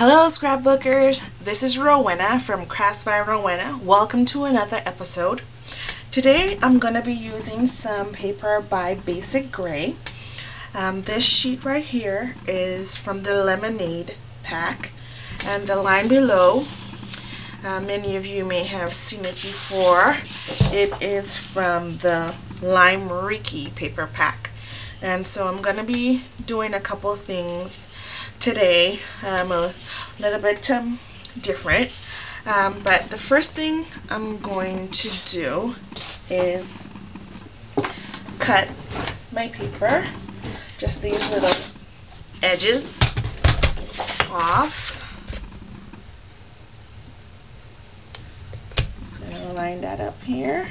Hello scrapbookers, this is Rowena from Crafts by Rowena. Welcome to another episode. Today I'm going to be using some paper by Basic Gray. This sheet right here is from the Lemonade pack, and the line below, many of you may have seen it before. It is from the Lime Reiki paper pack. And so I'm going to be doing a couple of things today, a little bit different. But the first thing I'm going to do is cut my paper, just these little edges off. So I'm going to line that up here.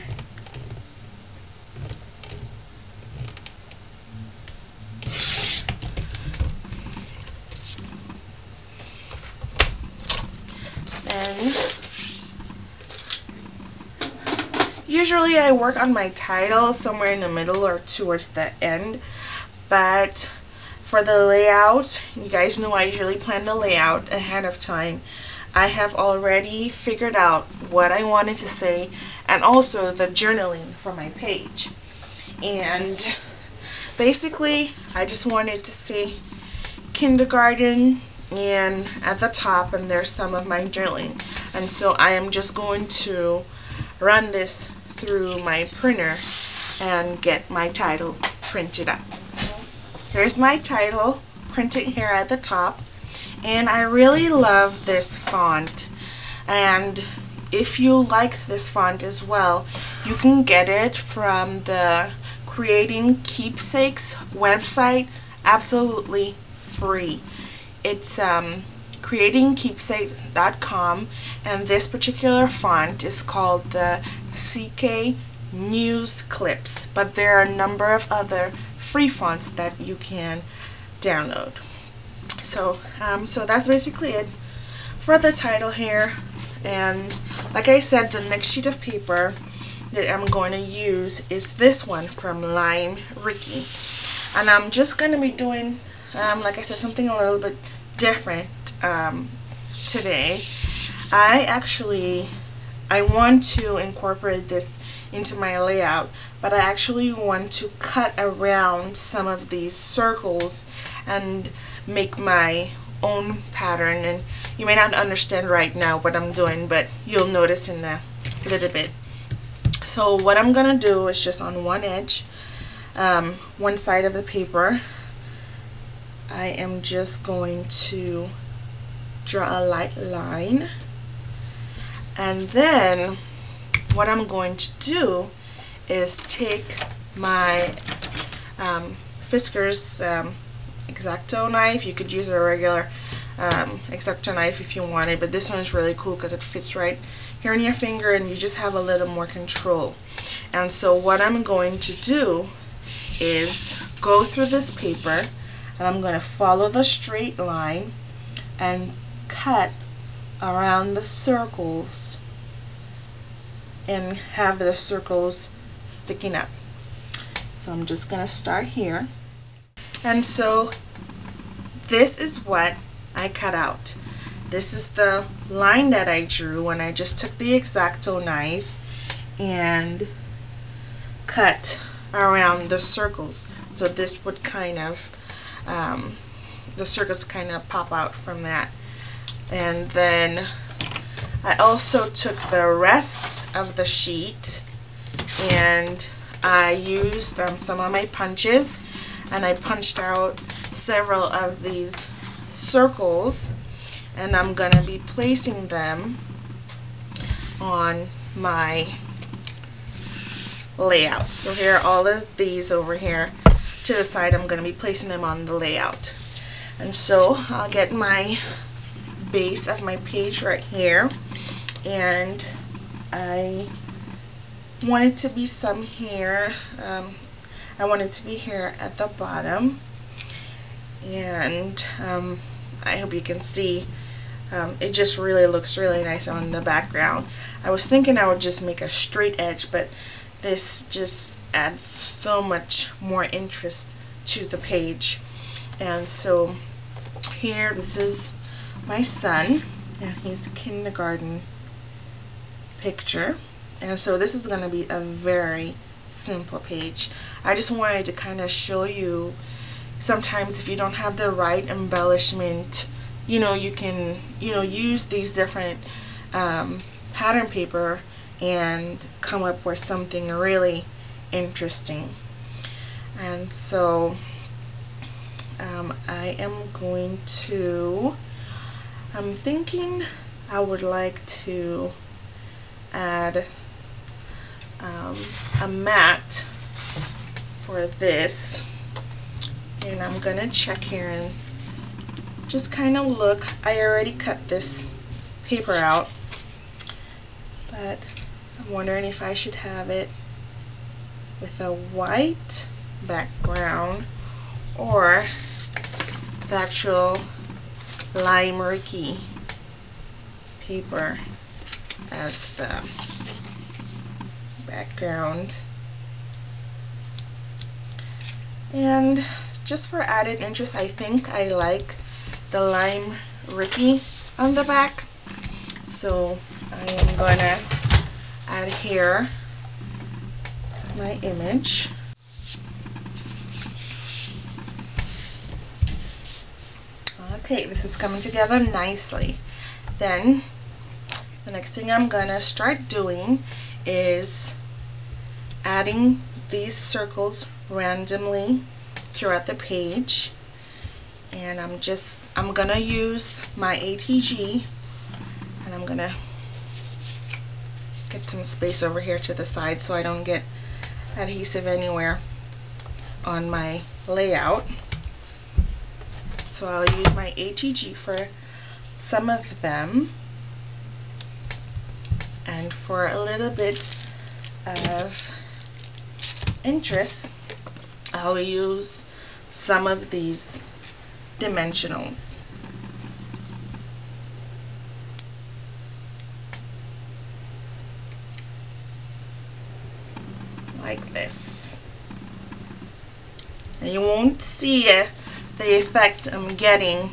Usually I work on my title somewhere in the middle or towards the end, but for the layout, you guys know I usually plan the layout ahead of time. I have already figured out what I wanted to say and also the journaling for my page. And basically I just wanted to say kindergarten and at the top, and there's some of my journaling. And so I am just going to run this through my printer and get my title printed up. Here's my title printed here at the top, and I really love this font. And if you like this font as well, you can get it from the Creating Keepsakes website absolutely free. It's creatingkeepsakes.com, and this particular font is called the CK News Clips, but there are a number of other free fonts that you can download. So that's basically it for the title here. And like I said, the next sheet of paper that I'm going to use is this one from Lime Reiki, and I'm just going to be doing like I said, something a little bit different today. I want to incorporate this into my layout, but I actually want to cut around some of these circles and make my own pattern. And you may not understand right now what I'm doing, but you'll notice in a little bit. So what I'm gonna do is just on one edge, one side of the paper, I am just going to draw a light line, and then what I'm going to do is take my Fiskars X-Acto knife. You could use a regular X-Acto knife if you wanted, but this one is really cool because it fits right here in your finger and you just have a little more control. And so what I'm going to do is go through this paper, and I'm going to follow the straight line and cut around the circles and have the circles sticking up. So I'm just going to start here. And so this is what I cut out. This is the line that I drew when I just took the X-Acto knife and cut around the circles. So this would kind of the circles kind of pop out from that. And then I also took the rest of the sheet and I used some of my punches, and I punched out several of these circles, and I'm going to be placing them on my layout. So here are all of these over here to the side. I'm going to be placing them on the layout. And so I'll get my base of my page right here, and I want it to be some here. I want it to be here at the bottom, and I hope you can see it just really looks really nice on the background. I was thinking I would just make a straight edge, but this just adds so much more interest to the page. And so here, this is my son and his kindergarten picture. And so this is going to be a very simple page. I just wanted to kind of show you sometimes if you don't have the right embellishment, you can use these different pattern paper and come up with something really interesting. And so I am going to, I'm thinking I would like to add a mat for this, and I'm gonna check here and just kind of look. I already cut this paper out, but I'm wondering if I should have it with a white background or the actual lime Ricky paper as the background. And just for added interest, I think I like the lime Ricky on the back, so I am gonna add here my image. Okay, this is coming together nicely. Then the next thing I'm gonna start doing is adding these circles randomly throughout the page, and I'm gonna use my ATG, and I'm gonna get some space over here to the side so I don't get adhesive anywhere on my layout. So I'll use my ATG for some of them, and for a little bit of interest I'll use some of these dimensionals. Like this. And you won't see the effect I'm getting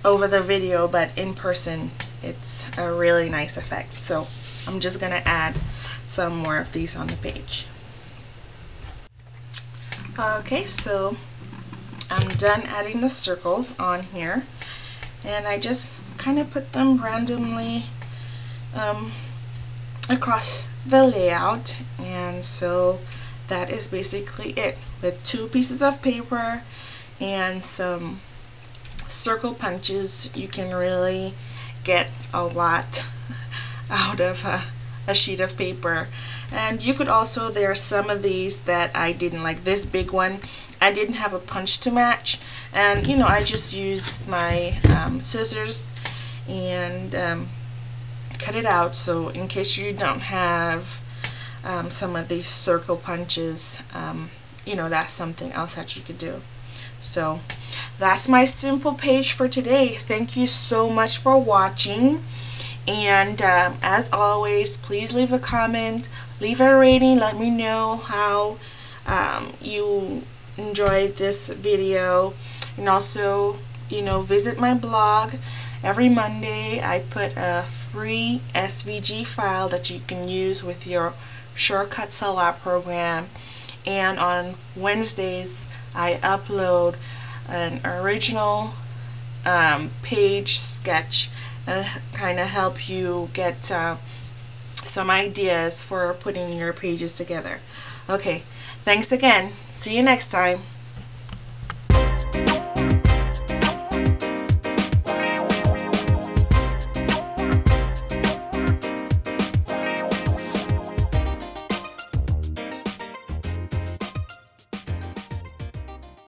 over the video, but in person it's a really nice effect. So I'm just gonna add some more of these on the page. Okay, so I'm done adding the circles on here, and I just kind of put them randomly across the layout, and so that is basically it. With 2 pieces of paper and some circle punches, you can really get a lot out of a sheet of paper. And you could also, there are some of these that I didn't like. This big one, I didn't have a punch to match, and I just used my scissors and cut it out. So in case you don't have some of these circle punches, that's something else that you could do. So that's my simple page for today. Thank you so much for watching, and as always, please leave a comment, leave a rating, let me know how you enjoyed this video, and also visit my blog. Every Monday I put a free SVG file that you can use with your Shortcuts a Lot program, and on Wednesdays I upload an original page sketch and kind of help you get some ideas for putting your pages together. Okay, thanks again. See you next time.